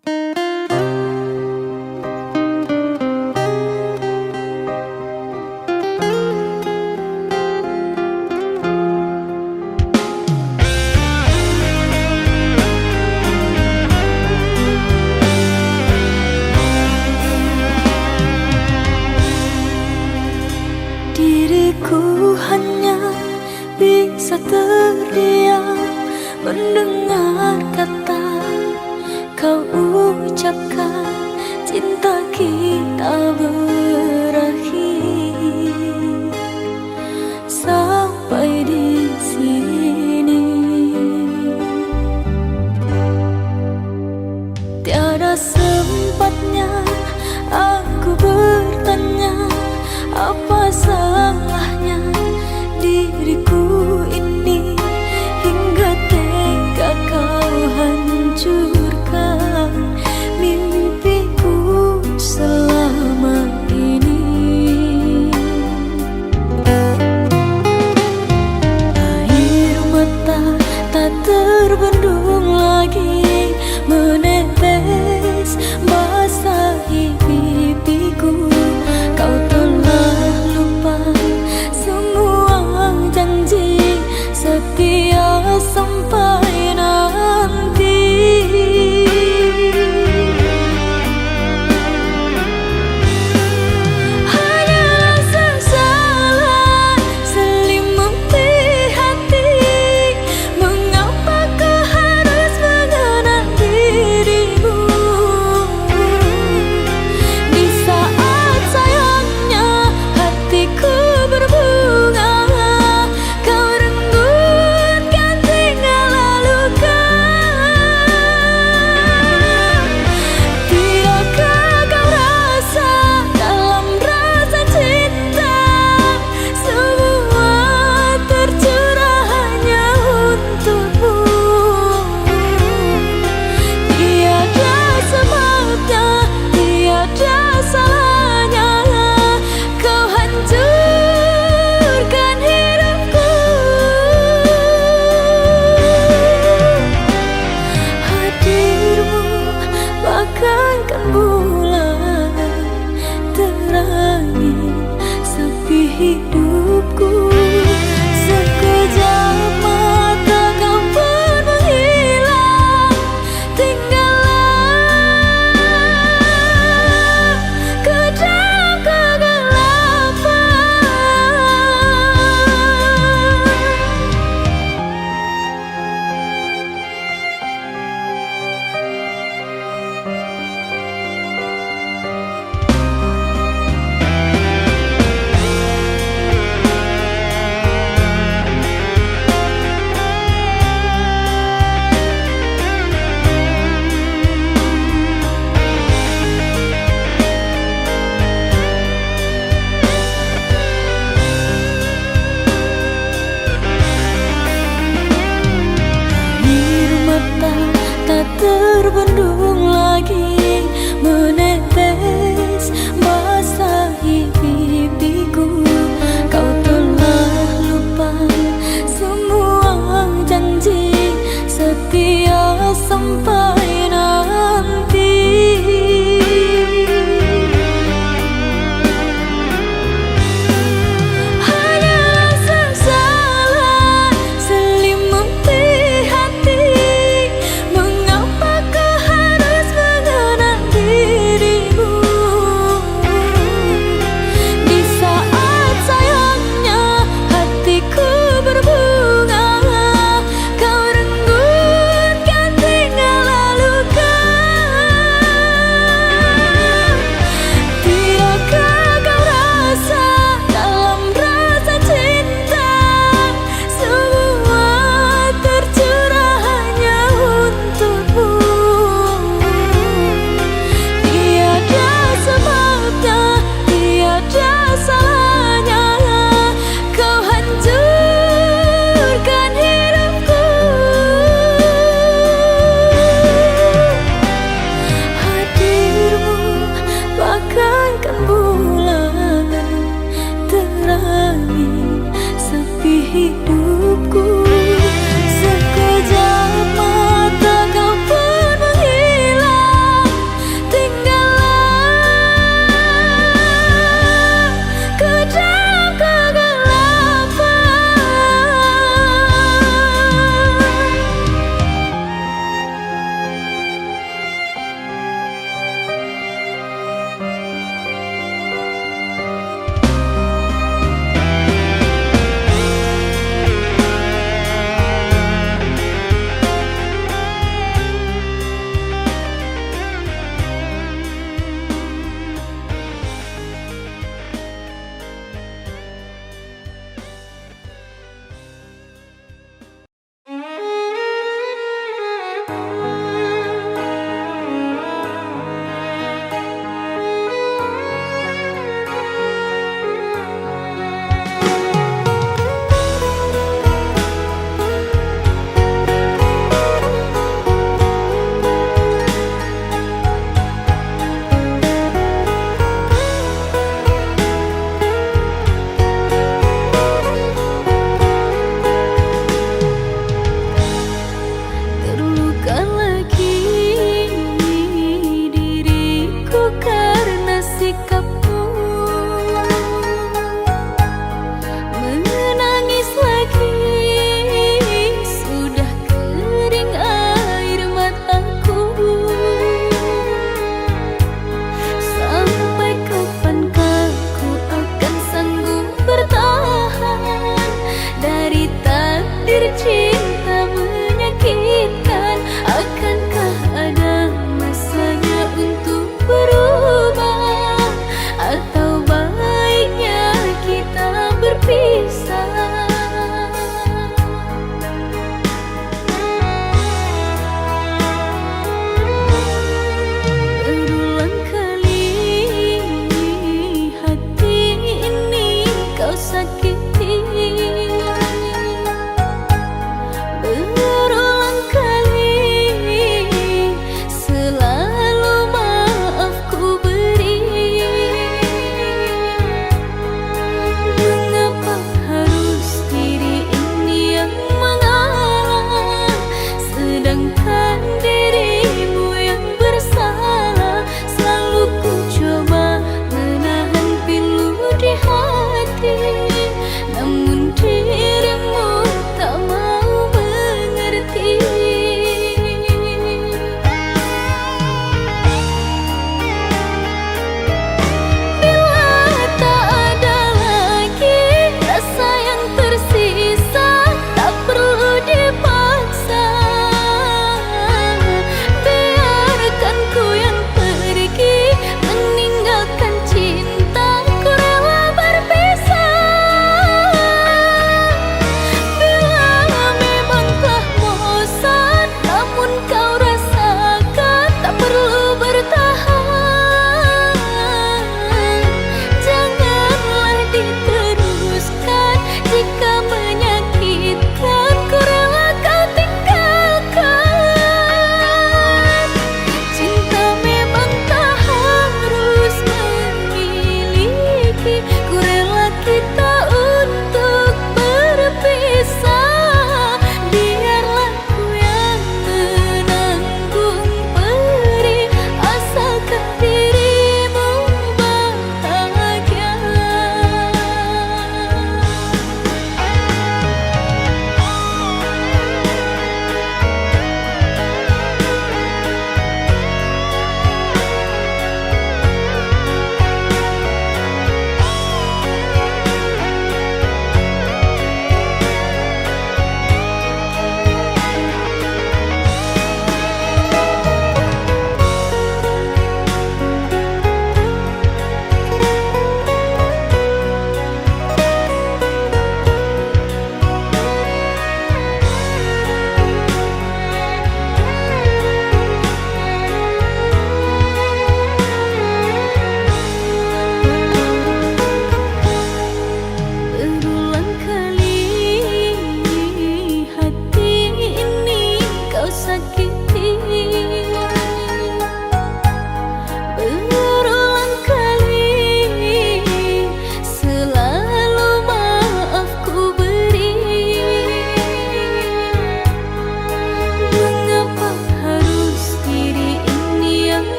Diriku hanya bisa terdiam mendengar kata kau ucapkan, cinta kita berakhir sampai di sini. Tiada sempatnya aku bertanya apa salahnya diriku ini, hingga tega kau hancurkan mimpiku selama ini. Air mata tak terbendung lagi menetes basahi pipiku. Kau telah lupa semua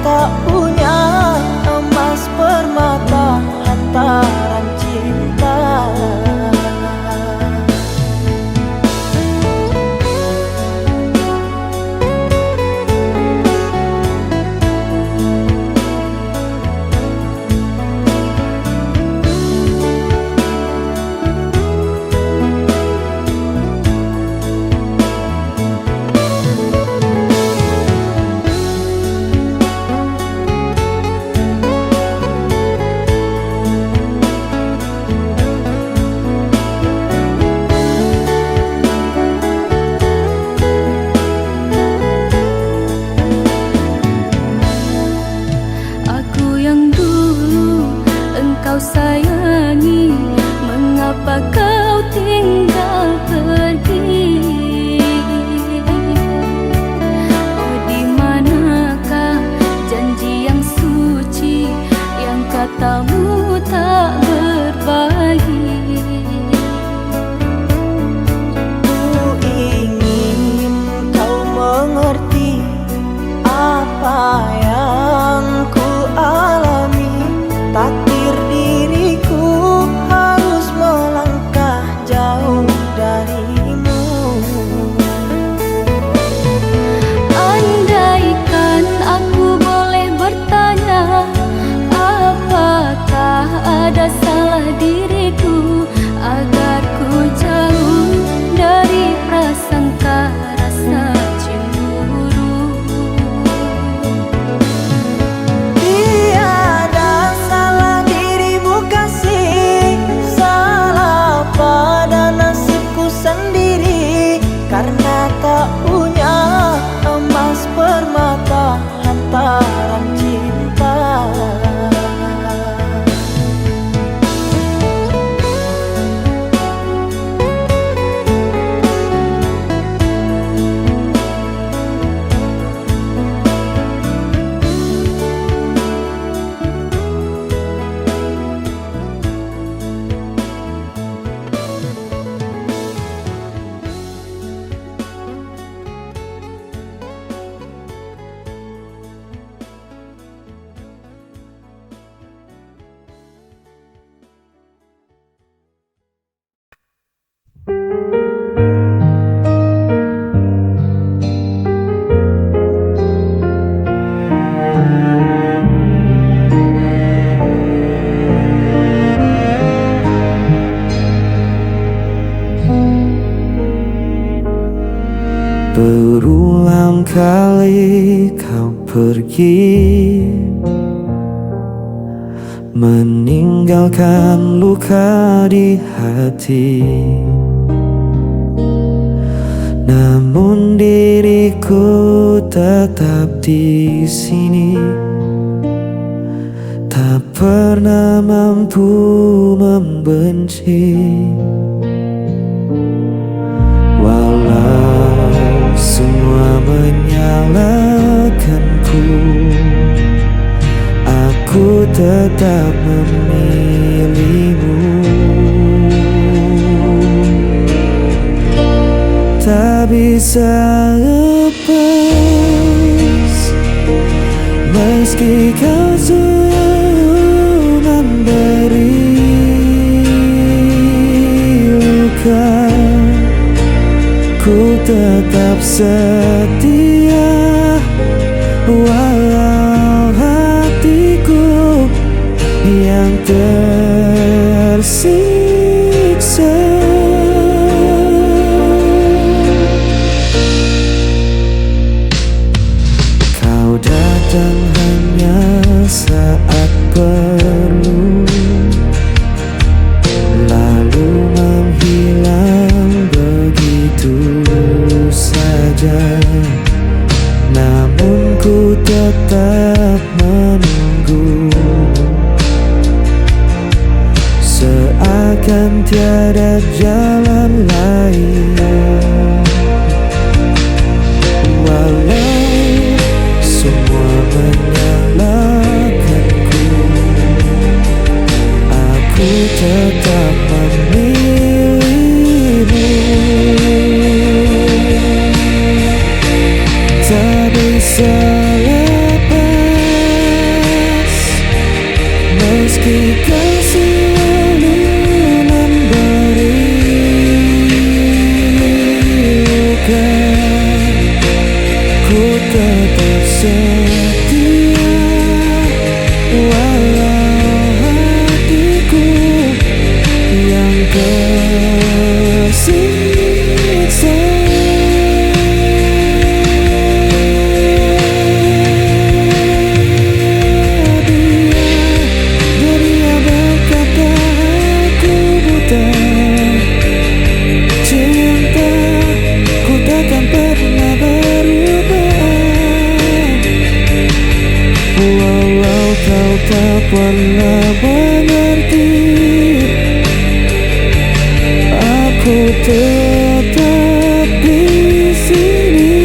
tak punya emas permata hantaran cinta. Sayangi, mengapa kau tinggal pergi? Oh, di manakah janji yang suci yang katamu tak berbagi? Ku ingin kau mengerti apa yang ku alami. Takdir diriku harus melangkah jauh darimu. Andaikan aku boleh bertanya, apakah ada salah diriku agar ku jauh dari prasangka rasa cemburu? Karena tak punya emas permata hantaran cinta. Berulang kali kau pergi, meninggalkan luka di hati. Namun diriku tetap di sini, tak pernah mampu membenci. Walau semua menyalahkanku, aku tetap memilihmu. Tak bisa lepas meski kau selalu memberi luka. Ku tetap setia walau hatiku yang tersiksa. Kau datang hanya saat perlu, lalu menghilang begitu saja. Namun ku tetap menunggu, seakan tiada jalan lain. Walau semua menyalahkanku, aku tetap memilihmu. Tak bisa lepas siksa. Dunia berkata aku buta, cinta ku takkan pernah berubah. Walau kau tak pernah mengerti, aku tetap di sini.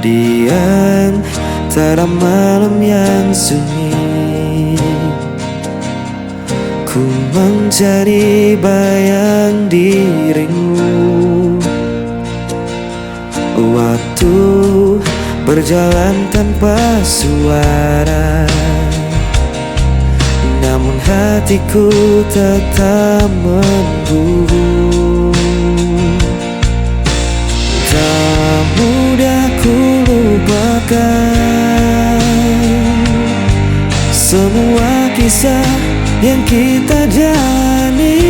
Di antara malam yang sunyi, ku mencari bayang dirimu. Waktu berjalan tanpa suara, namun hatiku tetap memburu. Tak mudah ku lupakan semua kisah yang kita jalani.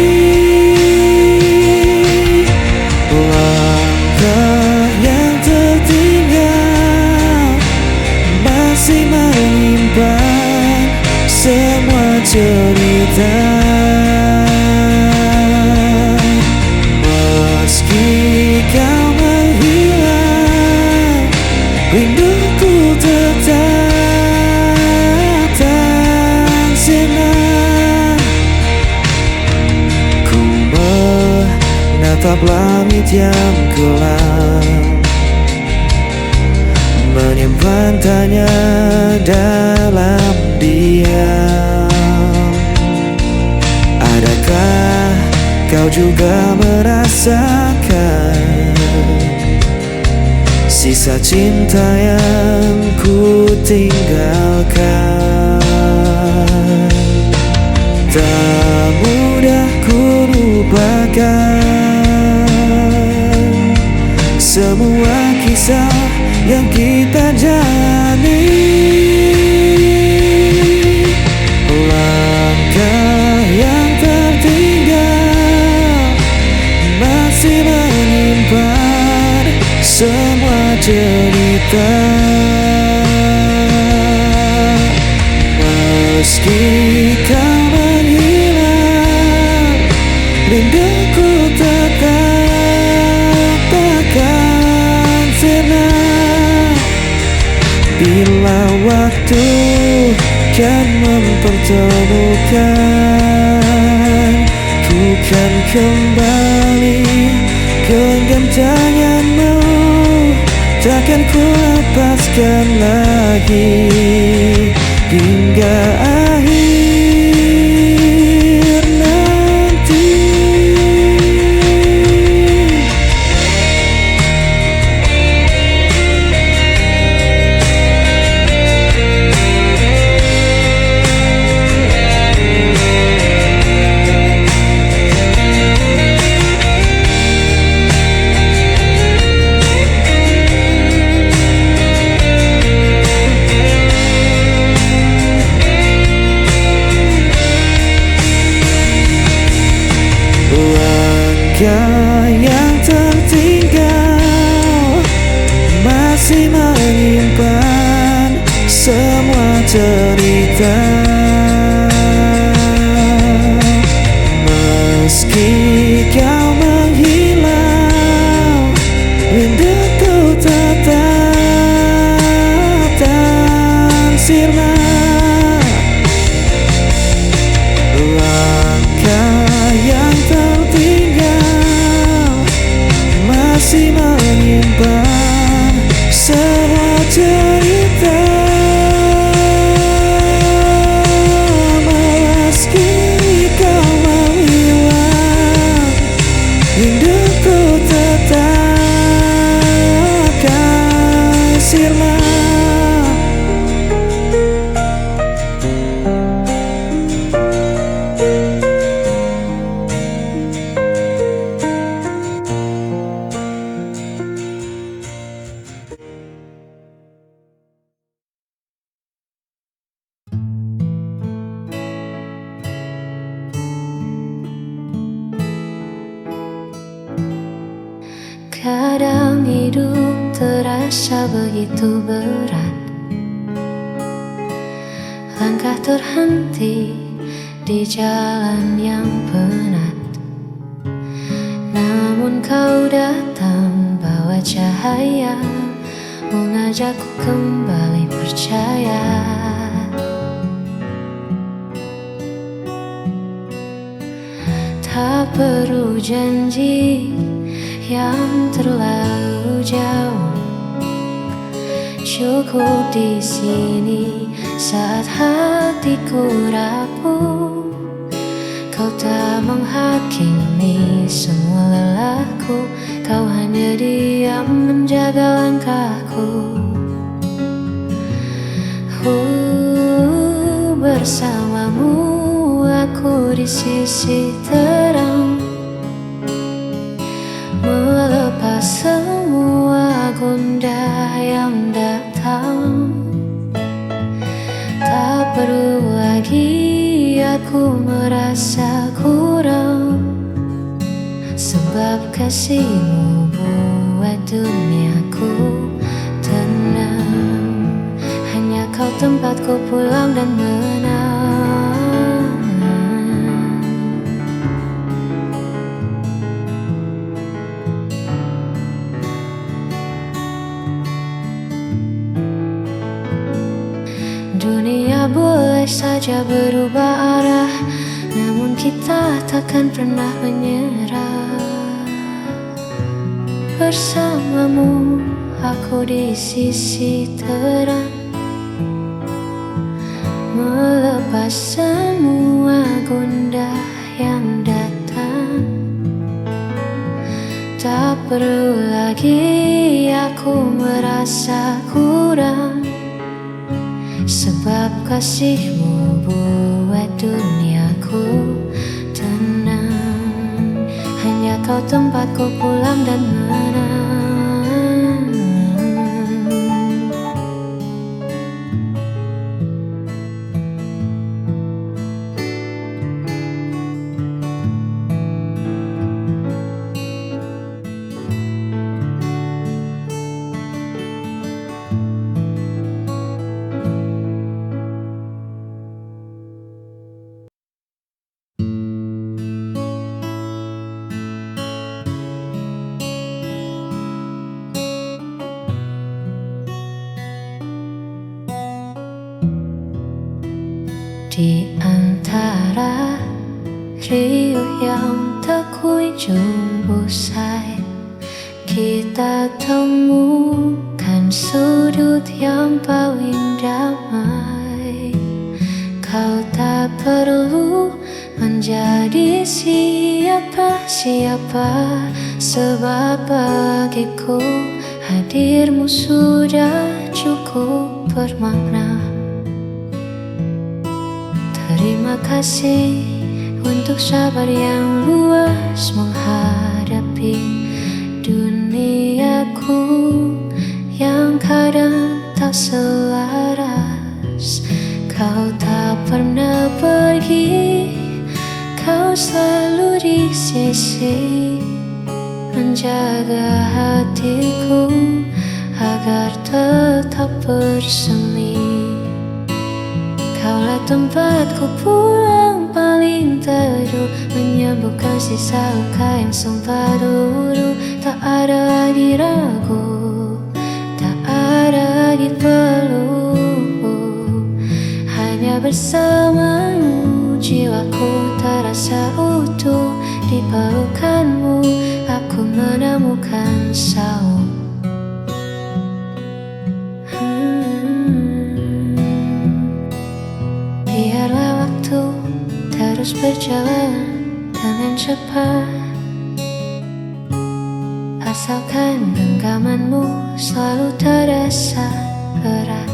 Langkah yang tertinggal masih menyimpan semua cerita. Meski kau menghilang, rinduku tetap tak sirna. Ku menatap langit yang kelam, menyimpan tanya dalam diam. Adakah kau juga merasakan sisa cinta yang ku tinggalkan? Tak mudah ku lupakan semua kisah yang kita jalani. Langkah yang tertinggal masih menyimpan semua cerita. Meski kau menghilang, rinduku tetap takkan sirna. Bila waktu kan mempertemukan, ku kan kembali genggam tanganmu. Takkan ku lepaskan lagi hingga akhir nanti. Langkah yang tertinggal masih menyimpan semua cerita. Meski kau menghilang, rinduku tetap tak sirna. Langkah yang tertinggal masih menyimpan semua cerita. hidup terasa begitu berat. Langkah terhenti di jalan yang penat. Namun kau datang bawa cahaya, mengajakku kembali percaya. Tak perlu janji yang terlalu jauh, cukup di sini saat hatiku rapuh. Kau tak menghakimi semua lelahku, kau hanya diam menjaga langkahku. Bersamamu aku di sisi terang, melepas semua gundah yang datang. Tak perlu lagi aku merasa kurang, sebab kasihmu buat duniaku tenang. Hanya kau tempatku pulang dan menang. Dunia boleh saja berubah arah, namun kita takkan pernah menyerah. Bersamamu aku di sisi terang, melepas semua gundah yang datang. Tak perlu lagi aku merasa kurang, sebab kasihmu buat duniaku tenang. Hanya kau tempatku pulang dan menang. Di antara riuh yang tak kunjung usai, kita temukan sudut yang paling damai. Kau tak perlu menjadi siapa-siapa, sebab bagiku hadirmu sudah cukup bermakna. Terima kasih untuk sabar yang luas menghadapi duniaku yang kadang tak selaras. Kau tak pernah pergi, kau selalu di sisi, menjaga hatiku agar tetap bersemi. Kaulah tempatku pulang paling teduh, menyembuhkan sisa luka yang sempat dulu. Tak ada lagi ragu, tak ada lagi peluh. Hanya bersamamu jiwaku terasa utuh. Di pelukanmu aku menemukan saung. Biarlah waktu terus berjalan dengan cepat, asalkan genggamanmu selalu terasa erat.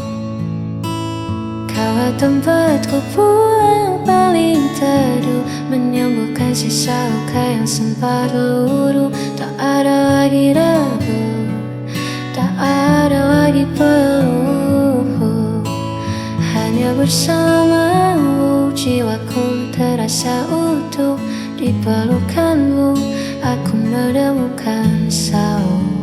Kaulah tempatku pulang paling teduh, menyembuhkan sisa luka yang sempat luruh. Tak ada lagi ragu, tak ada lagi peluh. Hanya bersamamu jiwaku terasa utuh. Di pelukanmu aku menemukan saung.